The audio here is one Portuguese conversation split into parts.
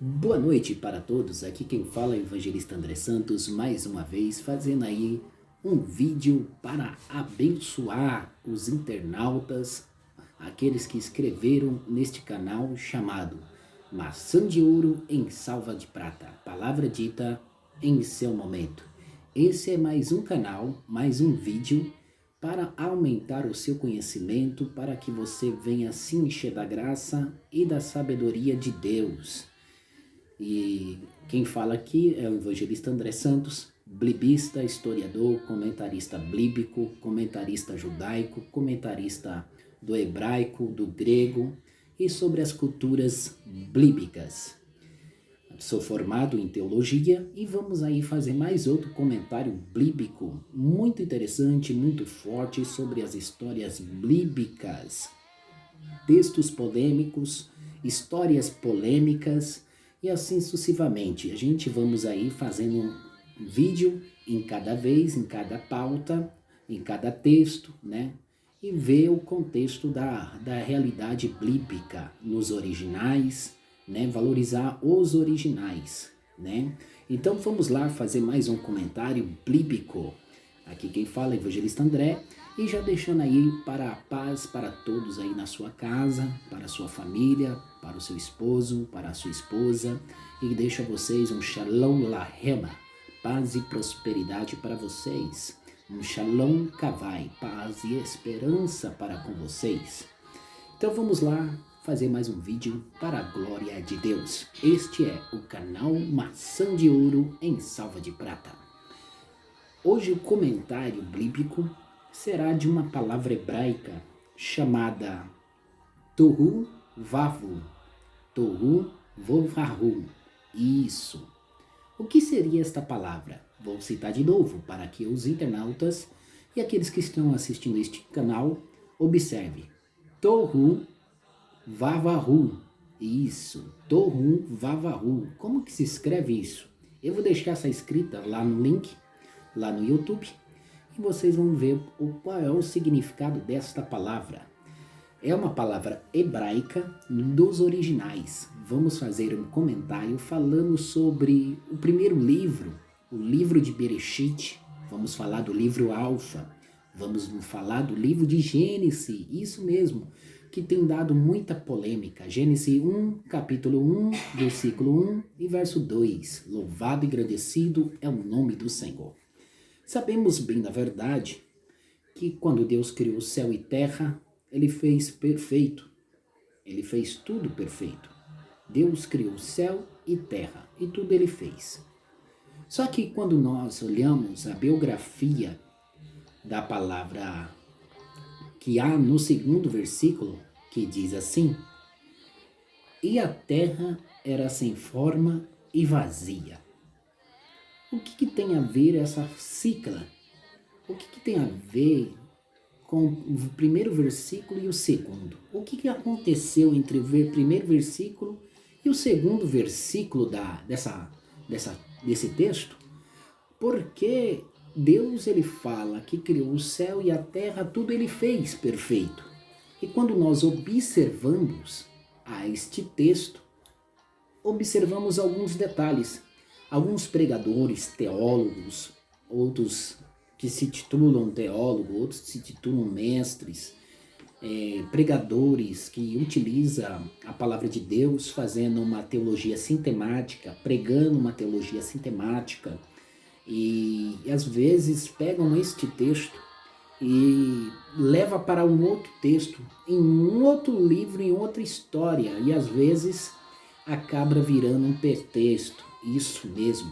Boa noite para todos, aqui quem fala é o Evangelista André Santos, mais uma vez fazendo aí um vídeo para abençoar os internautas, aqueles que escreveram neste canal chamado Maçã de Ouro em Salva de Prata, palavra dita em seu momento. Esse é mais um canal, mais um vídeo para aumentar o seu conhecimento, para que você venha se encher da graça e da sabedoria de Deus. E quem fala aqui é o evangelista André Santos, blibista, historiador, comentarista blíbico, comentarista judaico, comentarista do hebraico, do grego e sobre as culturas blíbicas. Sou formado em teologia e vamos aí fazer mais outro comentário blíbico muito interessante, muito forte sobre as histórias blíbicas, textos polêmicos, histórias polêmicas e assim sucessivamente. A gente vamos aí fazendo um vídeo em cada vez, em cada pauta, em cada texto, né? E ver o contexto da realidade bíblica nos originais, né? Valorizar os originais, né? Então vamos lá fazer mais um comentário bíblico. Aqui quem fala é o evangelista André. E já deixando aí para a paz para todos aí na sua casa, para a sua família, para o seu esposo, para a sua esposa. E deixo a vocês um shalom lahema, paz e prosperidade para vocês. Um shalom kavai, paz e esperança para com vocês. Então vamos lá fazer mais um vídeo para a glória de Deus. Este é o canal Maçã de Ouro em Salva de Prata. Hoje o comentário bíblico será de uma palavra hebraica chamada Tohu Vavu. Tohu Vovahu. Isso. O que seria esta palavra? Vou citar de novo para que os internautas e aqueles que estão assistindo este canal observem. Tohu Vavahu. Isso. Tohu Vavahu. Como que se escreve isso? Eu vou deixar essa escrita lá no link, lá no YouTube. E vocês vão ver qual é o significado desta palavra. É uma palavra hebraica dos originais. Vamos fazer um comentário falando sobre o primeiro livro, o livro de Bereshit. Vamos falar do livro Alfa. Vamos falar do livro de Gênesis, isso mesmo, que tem dado muita polêmica. Gênesis 1, capítulo 1, versículo 1 e verso 2. Louvado e agradecido é o nome do Senhor. Sabemos bem, na verdade, que quando Deus criou o céu e terra, Ele fez perfeito. Ele fez tudo perfeito. Deus criou céu e terra e tudo Ele fez. Só que quando nós olhamos a biografia da palavra que há no segundo versículo, que diz assim: e a terra era sem forma e vazia. O que tem a ver essa cicla? O que tem a ver com o primeiro versículo e o segundo? O que aconteceu entre o primeiro versículo e o segundo versículo desse texto? Porque Deus ele fala que criou o céu e a terra, tudo ele fez perfeito. E quando nós observamos a este texto, observamos alguns detalhes. Alguns pregadores, teólogos, outros que se titulam teólogo, outros se titulam mestres, pregadores que utilizam a palavra de Deus fazendo uma teologia sintemática, pregando uma teologia sintemática, e às vezes pegam este texto e leva para um outro texto, em um outro livro, em outra história, e às vezes acaba virando um pretexto. Isso mesmo,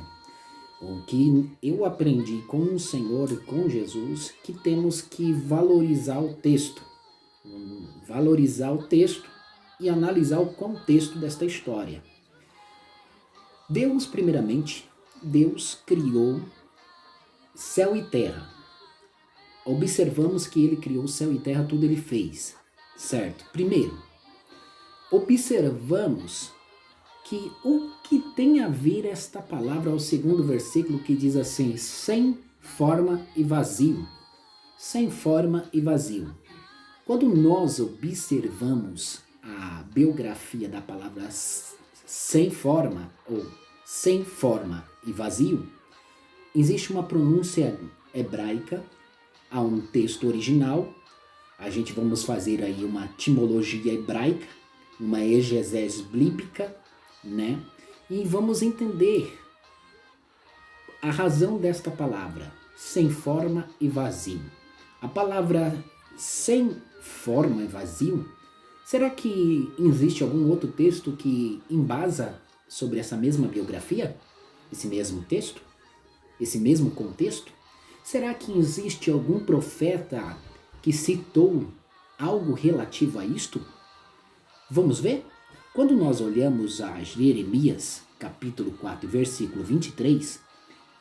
o que eu aprendi com o Senhor e com Jesus, que temos que valorizar o texto e analisar o contexto desta história. Deus, primeiramente, Deus criou céu e terra. Observamos que Ele criou céu e terra, tudo Ele fez, certo? Primeiro, observamos que o que tem a ver esta palavra ao segundo versículo que diz assim, sem forma e vazio. Sem forma e vazio. Quando nós observamos a biografia da palavra sem forma ou sem forma e vazio, existe uma pronúncia hebraica a um texto original. A gente vamos fazer aí uma etimologia hebraica, uma exegese bíblica, né? E vamos entender a razão desta palavra, sem forma e vazio. A palavra sem forma e vazio, será que existe algum outro texto que embasa sobre essa mesma biografia? Esse mesmo texto? Esse mesmo contexto? Será que existe algum profeta que citou algo relativo a isto? Vamos ver? Quando nós olhamos a Jeremias, capítulo 4, versículo 23,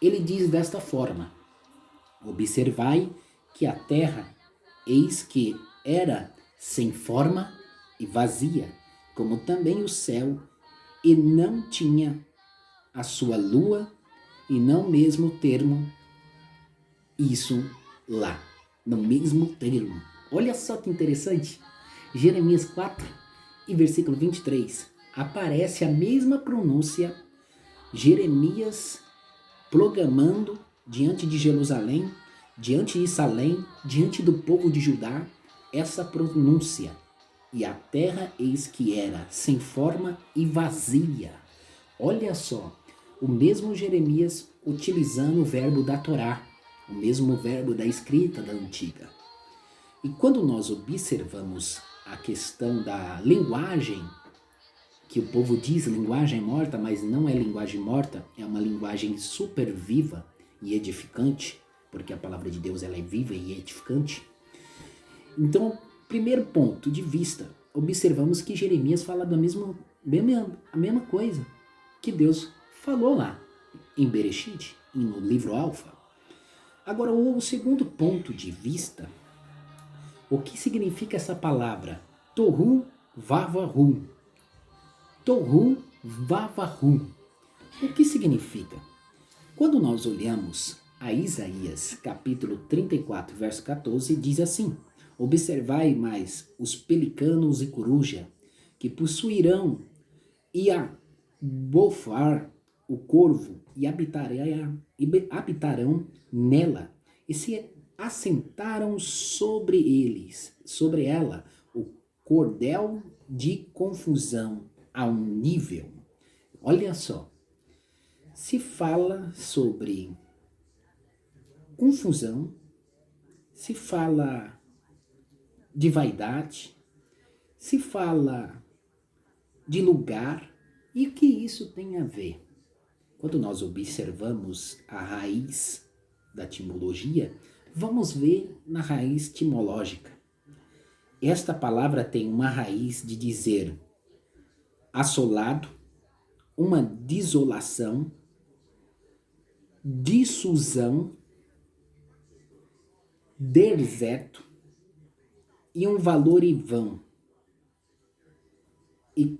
ele diz desta forma: observai que a terra, eis que era sem forma e vazia, como também o céu, e não tinha a sua lua, e não mesmo termo, isso lá, no mesmo termo. Olha só que interessante. Jeremias 4 e versículo 23, aparece a mesma pronúncia, Jeremias proclamando diante de Jerusalém, diante de Salém, diante do povo de Judá, essa pronúncia. E a terra eis que era sem forma e vazia. Olha só, o mesmo Jeremias utilizando o verbo da Torá, o mesmo verbo da escrita da antiga. E quando nós observamos a questão da linguagem, que o povo diz linguagem morta, mas não é linguagem morta, é uma linguagem super viva e edificante, porque a palavra de Deus ela é viva e edificante. Então, primeiro ponto de vista, observamos que Jeremias fala a mesma coisa que Deus falou lá em Bereshit, no livro Alfa. Agora, o segundo ponto de vista, o que significa essa palavra? Tohu vavahu. Tohu vavahu. O que significa? Quando nós olhamos a Isaías, capítulo 34, verso 14, diz assim: observai mais os pelicanos e coruja, que possuirão, e a bofar o corvo, e habitarão nela, e se assentaram sobre ela, o cordel de confusão a um nível. Olha só, se fala sobre confusão, se fala de vaidade, se fala de lugar, e o que isso tem a ver? Quando nós observamos a raiz da etimologia, vamos ver na raiz etimológica. Esta palavra tem uma raiz de dizer assolado, uma desolação, disslusão, deserto e um valor em vão e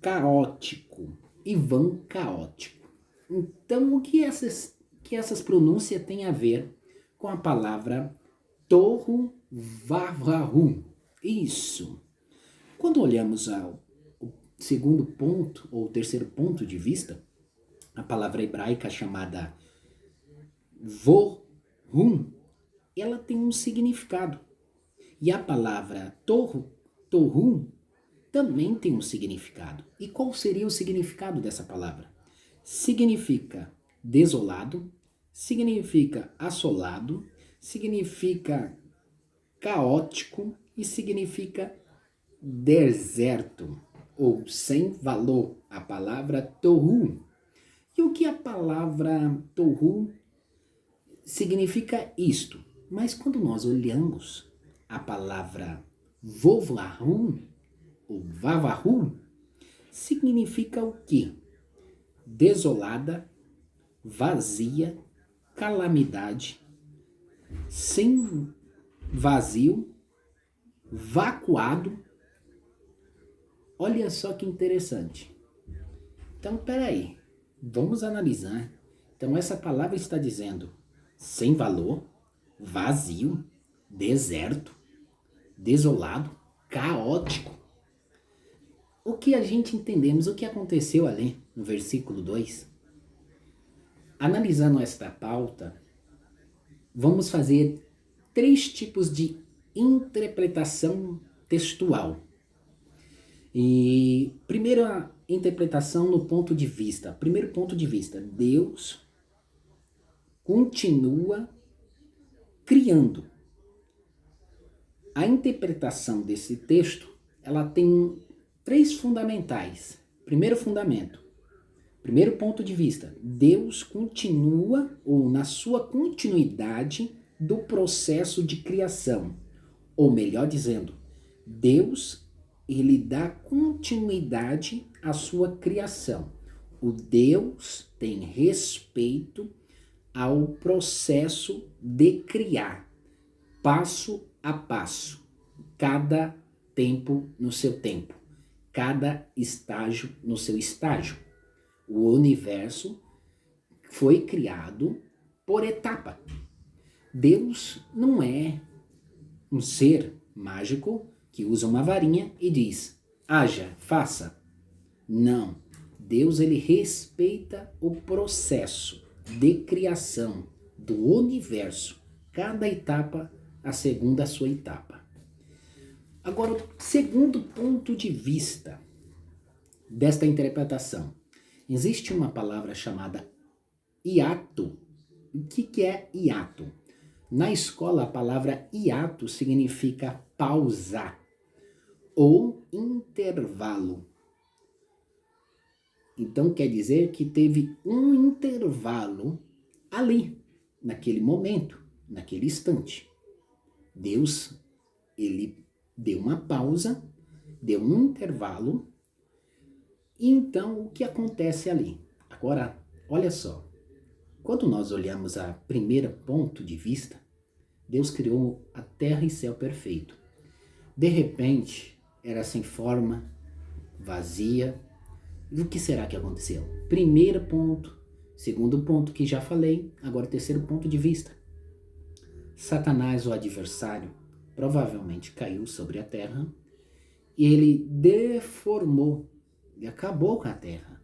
caótico, e vão caótico. Então, o que essas pronúncias têm a ver com a palavra tohu vavahu? Isso. Quando olhamos ao segundo ponto, ou terceiro ponto de vista, a palavra hebraica chamada vohum, ela tem um significado. E a palavra tohu, também tem um significado. E qual seria o significado dessa palavra? Significa desolado, significa assolado, significa caótico e significa deserto ou sem valor. A palavra tohu. E o que a palavra tohu significa isto? Mas quando nós olhamos a palavra vovahu, ou vavahu, significa o quê? Desolada, vazia, calamidade, sem vazio, vacuado. Olha só que interessante. Então, peraí, vamos analisar. Então, essa palavra está dizendo sem valor, vazio, deserto, desolado, caótico. o que a gente entendemos, o que aconteceu ali no versículo 2, analisando esta pauta, vamos fazer 3 tipos de interpretação textual. E primeira interpretação no ponto de vista. Primeiro ponto de vista, Deus continua criando. A interpretação desse texto, ela tem 3 fundamentais. Primeiro fundamento, primeiro ponto de vista, Deus continua, ou na sua continuidade, do processo de criação. Ou melhor dizendo, Deus, ele dá continuidade à sua criação. O Deus tem respeito ao processo de criar, passo a passo, cada tempo no seu tempo, cada estágio no seu estágio. O universo foi criado por etapa. Deus não é um ser mágico que usa uma varinha e diz, haja, faça. Não. Deus, ele respeita o processo de criação do universo, cada etapa a segunda a sua etapa. Agora, o segundo ponto de vista desta interpretação. Existe uma palavra chamada hiato. O que é hiato? Na escola, a palavra hiato significa pausa ou intervalo. Então, quer dizer que teve um intervalo ali, naquele momento, naquele instante. Deus, ele deu uma pausa, deu um intervalo, e então o que acontece ali? Agora, olha só, quando nós olhamos a primeiro ponto de vista, Deus criou a terra e céu perfeito. De repente, era sem forma, vazia. E o que será que aconteceu? Primeiro ponto, segundo ponto que já falei, agora terceiro ponto de vista. Satanás, o adversário, provavelmente caiu sobre a terra e ele deformou, ele acabou com a terra.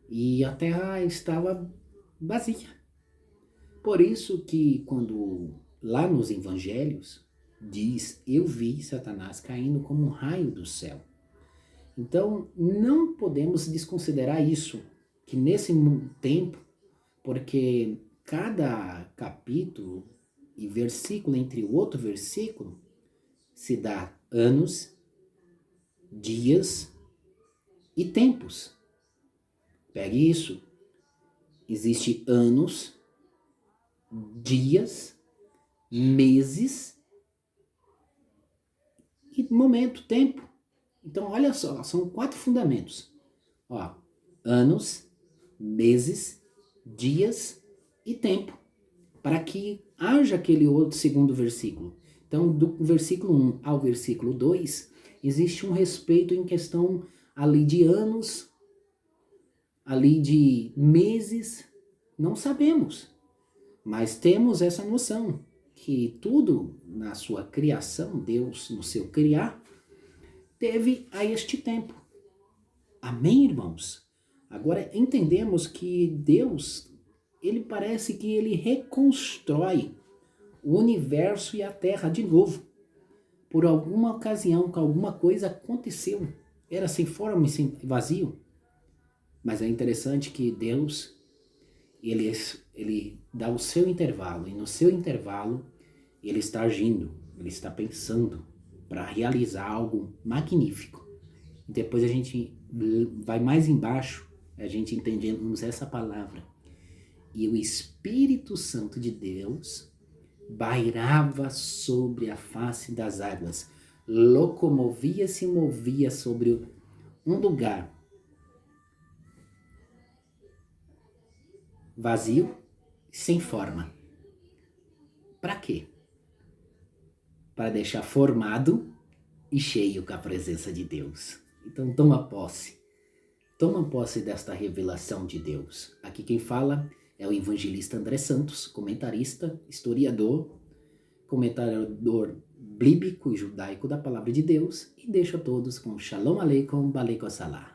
E a terra estava vazia. Por isso que quando lá nos evangelhos diz, eu vi Satanás caindo como um raio do céu. Então não podemos desconsiderar isso, que nesse tempo, porque cada capítulo e versículo entre o outro versículo se dá anos, dias e tempos. Pegue isso. Existe anos, dias, meses e momento, tempo. Então, olha só, são 4 fundamentos. Ó, anos, meses, dias e tempo. Para que haja aquele outro segundo versículo. Então, do versículo 1 ao versículo 2, existe um respeito em questão ali de anos, ali de meses, não sabemos. Mas temos essa noção que tudo na sua criação, Deus no seu criar, teve a este tempo. Amém, irmãos? Agora entendemos que Deus, ele parece que ele reconstrói o universo e a terra de novo. Por alguma ocasião, que alguma coisa aconteceu. Era sem forma e sem vazio. Mas é interessante que Deus, ele dá o seu intervalo. E no seu intervalo, ele está agindo, ele está pensando para realizar algo magnífico. E depois a gente vai mais embaixo, a gente entendemos essa palavra. E o Espírito Santo de Deus bairava sobre a face das águas, locomovia-se e movia sobre um lugar vazio, sem forma. Para quê? Para deixar formado e cheio com a presença de Deus. Então toma posse desta revelação de Deus. Aqui quem fala é o evangelista André Santos, comentarista, historiador, comentador bíblico e judaico da palavra de Deus e deixo a todos com Shalom Aleichem, Baleiko Salah.